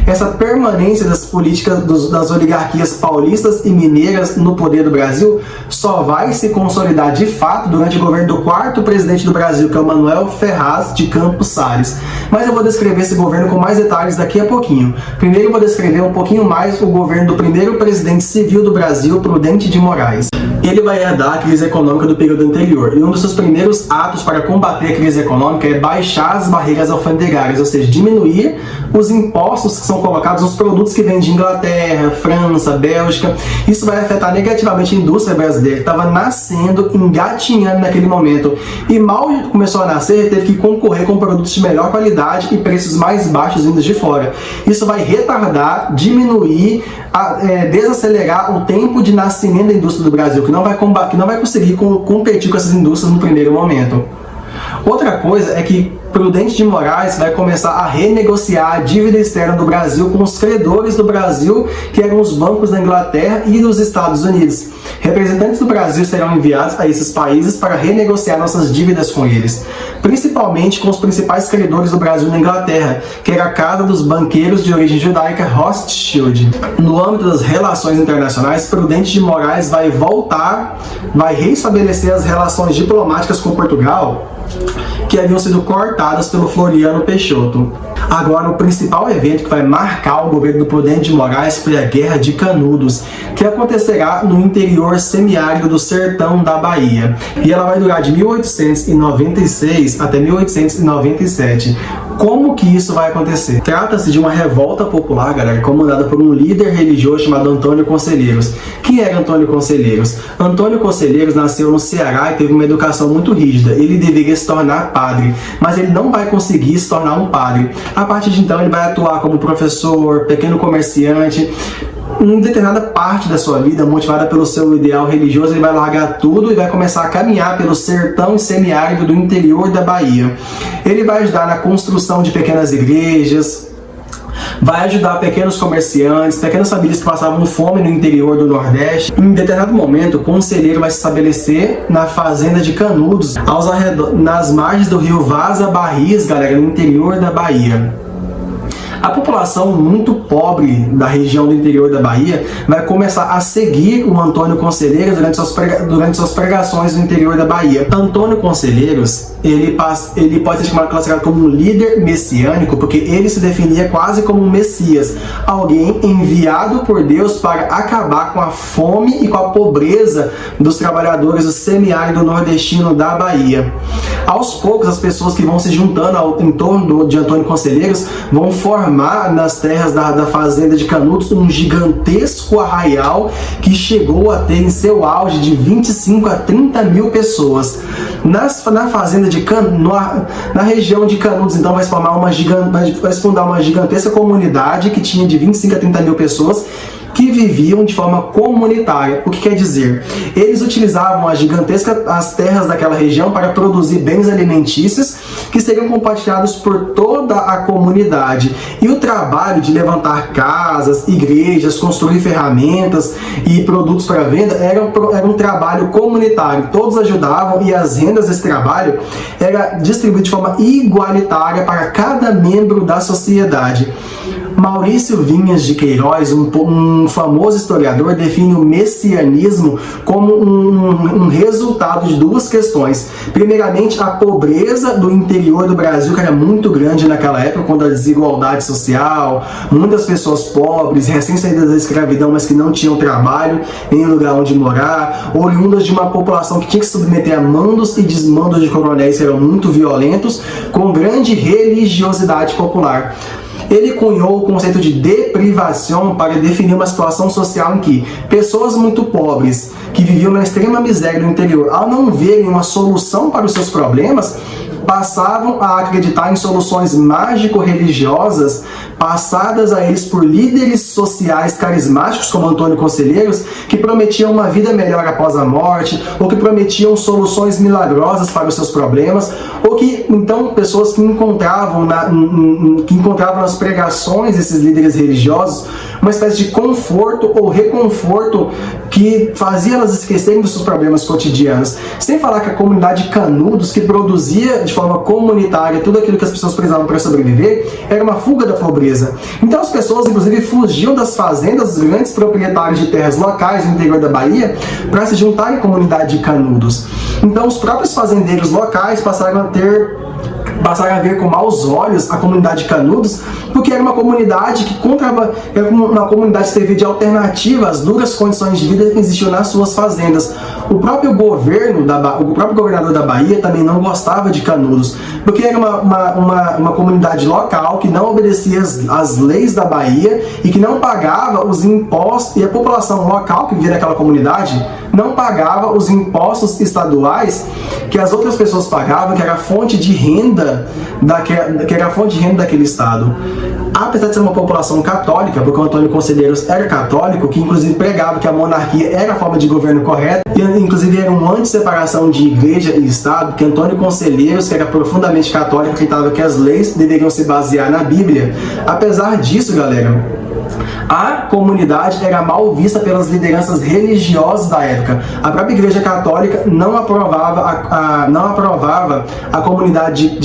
[SPEAKER 1] essa permanência das políticas das oligarquias paulistas e mineiras no poder do Brasil só vai se consolidar de fato durante o governo do quarto presidente do Brasil, que é o Manuel Ferraz de Campos Salles. Mas eu vou descrever esse governo com mais detalhes daqui a pouquinho. Primeiro eu vou descrever um pouquinho mais o governo do primeiro presidente civil do Brasil, Prudente de Moraes. Ele vai herdar a crise econômica do período anterior, e um dos seus primeiros atos para combater a crise econômica é baixar as barreiras alfandegárias, ou seja, diminuir os impostos que são colocados nos produtos que vêm de Inglaterra, França, Bélgica. Isso vai afetar negativamente a indústria brasileira, que estava nascendo, engatinhando naquele momento, e mal começou a nascer, teve que concorrer com produtos de melhor qualidade e preços mais baixos vindos de fora. Isso vai retardar, diminuir, desacelerar o tempo de nascimento da indústria do Brasil, que não vai conseguir competir com essas indústrias no primeiro momento. Outra coisa é que Prudente de Moraes vai começar a renegociar a dívida externa do Brasil com os credores do Brasil, que eram os bancos da Inglaterra e dos Estados Unidos. Representantes do Brasil serão enviados a esses países para renegociar nossas dívidas com eles, principalmente com os principais credores do Brasil na Inglaterra, que era a casa dos banqueiros de origem judaica Rothschild. No âmbito das relações internacionais, Prudente de Moraes vai reestabelecer as relações diplomáticas com Portugal, que haviam sido cortadas pelo Floriano Peixoto. Agora, o principal evento que vai marcar o governo do Prudente de Moraes foi a Guerra de Canudos, que acontecerá no interior semiárido do sertão da Bahia. E ela vai durar de 1896 até 1897. Como que isso vai acontecer? Trata-se de uma revolta popular, galera, comandada por um líder religioso chamado Antônio Conselheiros. Quem era Antônio Conselheiros? Antônio Conselheiros nasceu no Ceará e teve uma educação muito rígida. Ele deveria se tornar padre, mas ele não vai conseguir se tornar um padre. A partir de então, ele vai atuar como professor, pequeno comerciante. Em determinada parte da sua vida, motivada pelo seu ideal religioso, ele vai largar tudo e vai começar a caminhar pelo sertão e semiárido do interior da Bahia. Ele vai ajudar na construção de pequenas igrejas, vai ajudar pequenos comerciantes, pequenas famílias que passavam fome no interior do Nordeste. Em determinado momento, o Conselheiro vai se estabelecer na fazenda de Canudos, nas margens do rio Vaza Barris, galera, no interior da Bahia. A população muito pobre da região do interior da Bahia vai começar a seguir o Antônio Conselheiros durante suas pregações no interior da Bahia. Antônio Conselheiros, ele pode ser classificado como um líder messiânico, porque ele se definia quase como um Messias, alguém enviado por Deus para acabar com a fome e com a pobreza dos trabalhadores do semiárido nordestino da Bahia. Aos poucos, as pessoas que vão se juntando em torno de Antônio Conselheiros vão formar nas terras da fazenda de Canudos um gigantesco arraial que chegou a ter em seu auge de 25 a 30 mil pessoas. Na fazenda de na região de Canudos, então, vai se fundar uma gigantesca comunidade que tinha de 25 a 30 mil pessoas, que viviam de forma comunitária. O que quer dizer? Eles utilizavam as terras daquela região para produzir bens alimentícios que seriam compartilhados por toda a comunidade. E o trabalho de levantar casas, igrejas, construir ferramentas e produtos para venda era um trabalho comunitário. Todos ajudavam e as rendas desse trabalho era distribuída de forma igualitária para cada membro da sociedade. Maurício Vinhas de Queiroz, um famoso historiador, define o messianismo como um resultado de duas questões. Primeiramente, a pobreza do interior do Brasil, que era muito grande naquela época, quando a desigualdade social, muitas pessoas pobres, recém-saídas da escravidão, mas que não tinham trabalho, nem lugar onde morar, oriundas de uma população que tinha que se submeter a mandos e desmandos de coronéis que eram muito violentos, com grande religiosidade popular. Ele cunhou o conceito de deprivação para definir uma situação social em que pessoas muito pobres, que viviam na extrema miséria do interior, ao não verem uma solução para os seus problemas, passavam a acreditar em soluções mágico-religiosas passadas a eles por líderes sociais carismáticos como Antônio Conselheiros, que prometiam uma vida melhor após a morte, ou que prometiam soluções milagrosas para os seus problemas, ou que, então, pessoas que encontravam nas pregações desses líderes religiosos uma espécie de conforto ou reconforto que fazia elas esquecerem dos seus problemas cotidianos. Sem falar que a comunidade de Canudos, que produzia de forma comunitária tudo aquilo que as pessoas precisavam para sobreviver, era uma fuga da pobreza. Então as pessoas, inclusive, fugiam das fazendas dos grandes proprietários de terras locais no interior da Bahia para se juntarem à comunidade de Canudos. Então os próprios fazendeiros locais passaram a ter passaram a ver com maus olhos a comunidade de Canudos, porque era uma comunidade que era uma comunidade que servia de alternativa às duras condições de vida que existiam nas suas fazendas. O próprio governador da Bahia também não gostava de Canudos, porque era uma comunidade local que não obedecia às leis da Bahia e que não pagava os impostos, e a população local que vivia naquela comunidade não pagava os impostos estaduais que as outras pessoas pagavam, que era a fonte de renda daquele estado. Apesar de ser uma população católica, porque o Antônio Conselheiros era católico, que inclusive pregava que a monarquia era a forma de governo correta, e inclusive era uma anti-separação de igreja e estado, que Antônio Conselheiros, que era profundamente católico, acreditava que as leis deveriam se basear na Bíblia. Apesar disso, galera, a comunidade era mal vista pelas lideranças religiosas da época. A própria Igreja Católica não aprovava a comunidade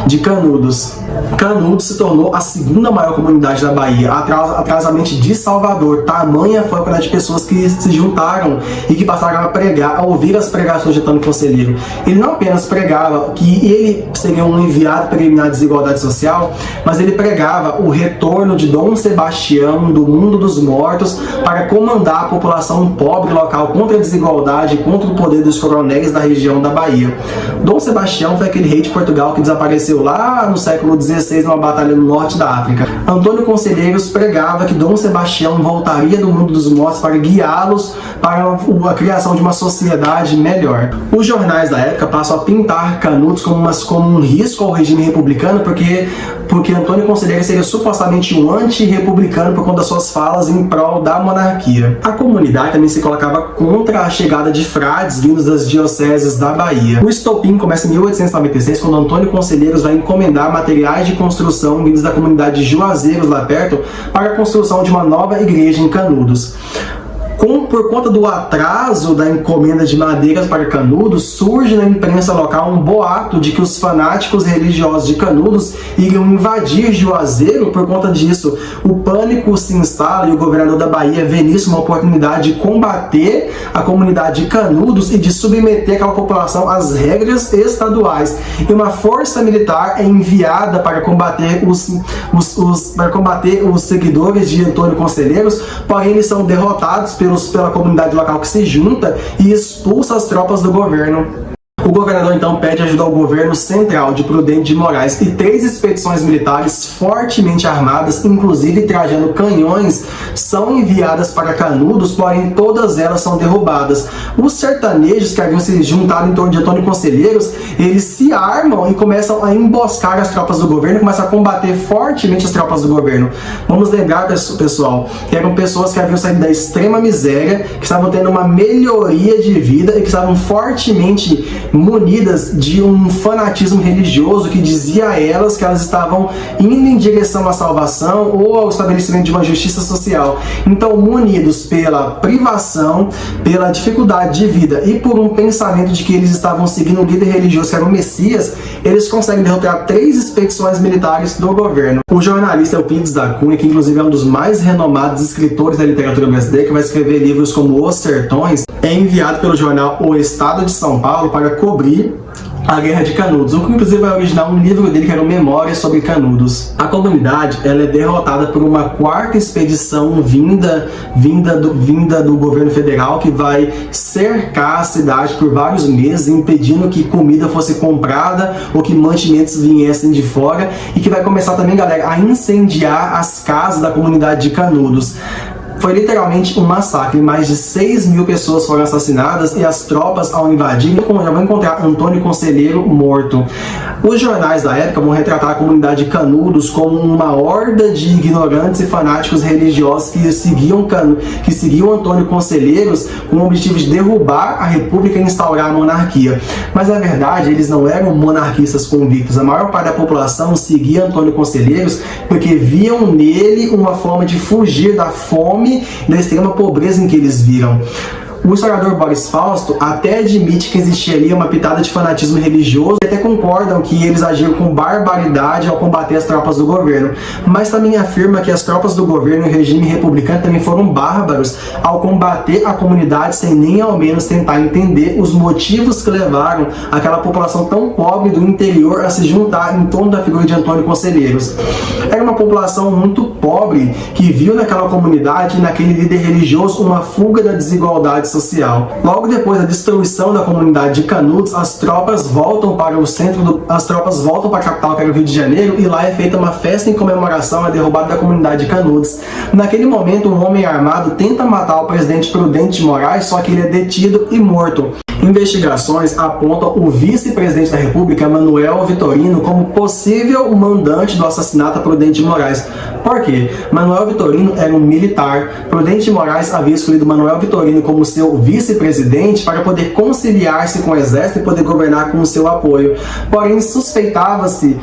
[SPEAKER 1] de Canudos. Canudos se tornou a segunda maior comunidade da Bahia, atrás somente de Salvador. Tamanha foi a quantidade de pessoas que se juntaram e que passaram a pregar, a ouvir as pregações de Antônio Conselheiro. Ele não apenas pregava que ele seria um enviado para eliminar a desigualdade social, mas ele pregava o retorno de Dom Sebastião do mundo dos mortos para comandar a população pobre local contra a desigualdade e contra o poder dos coronéis da região da Bahia. Dom Sebastião foi aquele rei de Portugal que desapareceu lá no século XVI numa batalha no norte da África. Antônio Conselheiros pregava que Dom Sebastião voltaria do mundo dos mortos para guiá-los para a criação de uma sociedade melhor. Os jornais da época passam a pintar Canudos como um risco ao regime republicano, porque Antônio Conselheiros seria supostamente um anti-republicano por conta das suas falas em prol da monarquia. A comunidade também se colocava contra a chegada de frades vindos das dioceses da Bahia. O estopim começa em 1896, quando Antônio Conselheiros vai encomendar materiais de construção vindos da comunidade de Juazeiros lá perto para a construção de uma nova igreja em Canudos. Por conta do atraso da encomenda de madeiras para Canudos, surge na imprensa local um boato de que os fanáticos religiosos de Canudos iriam invadir Juazeiro. Por conta disso, o pânico se instala e o governador da Bahia vê nisso uma oportunidade de combater a comunidade de Canudos e de submeter aquela população às regras estaduais. E uma força militar é enviada para combater os seguidores de Antônio Conselheiros, porém eles são derrotados pela comunidade local que se junta e expulsa as tropas do governo. O governador então pede ajuda ao governo central de Prudente de Moraes e 3 expedições militares fortemente armadas, inclusive trajando canhões, são enviadas para Canudos, porém todas elas são derrubadas. Os sertanejos que haviam se juntado em torno de Antônio Conselheiros, eles se armam e começam a emboscar as tropas do governo, começam a combater fortemente as tropas do governo. Vamos lembrar, pessoal, que eram pessoas que haviam saído da extrema miséria, que estavam tendo uma melhoria de vida e que estavam fortemente munidas de um fanatismo religioso que dizia a elas que elas estavam indo em direção à salvação ou ao estabelecimento de uma justiça social. Então, munidos pela privação, pela dificuldade de vida e por um pensamento de que eles estavam seguindo um líder religioso que era o Messias, eles conseguem derrotar 3 expedições militares do governo. O jornalista Euclides da Cunha, que inclusive é um dos mais renomados escritores da literatura brasileira, que vai escrever livros como Os Sertões, é enviado pelo jornal O Estado de São Paulo para cobrir a Guerra de Canudos, o que inclusive vai originar um livro dele que era Memórias sobre Canudos. A comunidade ela é derrotada por uma 4ª expedição vinda do governo federal, que vai cercar a cidade por vários meses, impedindo que comida fosse comprada ou que mantimentos viessem de fora, e que vai começar também, galera, a incendiar as casas da comunidade de Canudos. Foi literalmente um massacre, mais de 6.000 pessoas foram assassinadas e as tropas, ao invadir, já vão encontrar Antônio Conselheiro morto. Os jornais da época vão retratar a comunidade de Canudos como uma horda de ignorantes e fanáticos religiosos que seguiam Antônio Conselheiros com o objetivo de derrubar a república e instaurar a monarquia. Mas na verdade eles não eram monarquistas convictos. A maior parte da população seguia Antônio Conselheiros porque viam nele uma forma de fugir da fome e da extrema pobreza em que eles viram. O historiador Boris Fausto até admite que existia ali uma pitada de fanatismo religioso e até concordam que eles agiram com barbaridade ao combater as tropas do governo, mas também afirma que as tropas do governo e o regime republicano também foram bárbaros ao combater a comunidade sem nem ao menos tentar entender os motivos que levaram aquela população tão pobre do interior a se juntar em torno da figura de Antônio Conselheiros. Era uma população muito pobre que viu naquela comunidade e naquele líder religioso uma fuga da desigualdade social. Logo depois da destruição da comunidade de Canudos, as tropas voltam para a capital, que era o Rio de Janeiro, e lá é feita uma festa em comemoração à derrubada da comunidade de Canudos. Naquele momento, um homem armado tenta matar o presidente Prudente de Moraes, só que ele é detido e morto. Investigações apontam o vice-presidente da República, Manuel Vitorino, como possível mandante do assassinato a Prudente de Moraes. Por quê? Manuel Vitorino era um militar. Prudente de Moraes havia escolhido Manuel Vitorino como seu vice-presidente para poder conciliar-se com o exército e poder governar com o seu apoio. Porém, suspeitava-se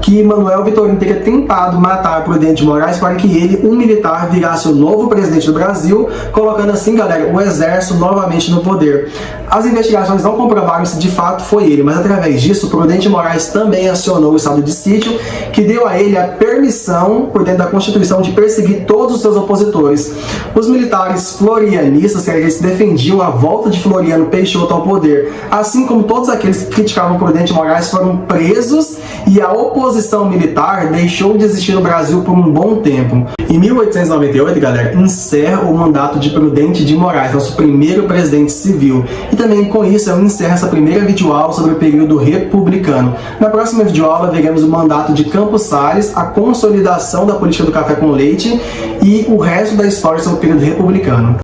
[SPEAKER 1] que Manuel Vitorino teria tentado matar Prudente de Moraes para que ele, um militar, virasse o novo presidente do Brasil, colocando assim, galera, o exército novamente no poder. As investigações não comprovaram se de fato foi ele, mas através disso, Prudente de Moraes também acionou o estado de sítio, que deu a ele a permissão, por dentro da Constituição, de perseguir todos os seus opositores. Os militares florianistas, que eles defendiam a volta de Floriano Peixoto ao poder, assim como todos aqueles que criticavam Prudente de Moraes, foram presos e a oposição militar deixou de existir no Brasil por um bom tempo. Em 1898, galera, encerra o mandato de Prudente de Moraes, nosso primeiro presidente civil. E também com isso eu encerro essa primeira videoaula sobre o período republicano. Na próxima videoaula veremos o mandato de Campos Salles, a consolidação da política do café com leite e o resto da história sobre o período republicano.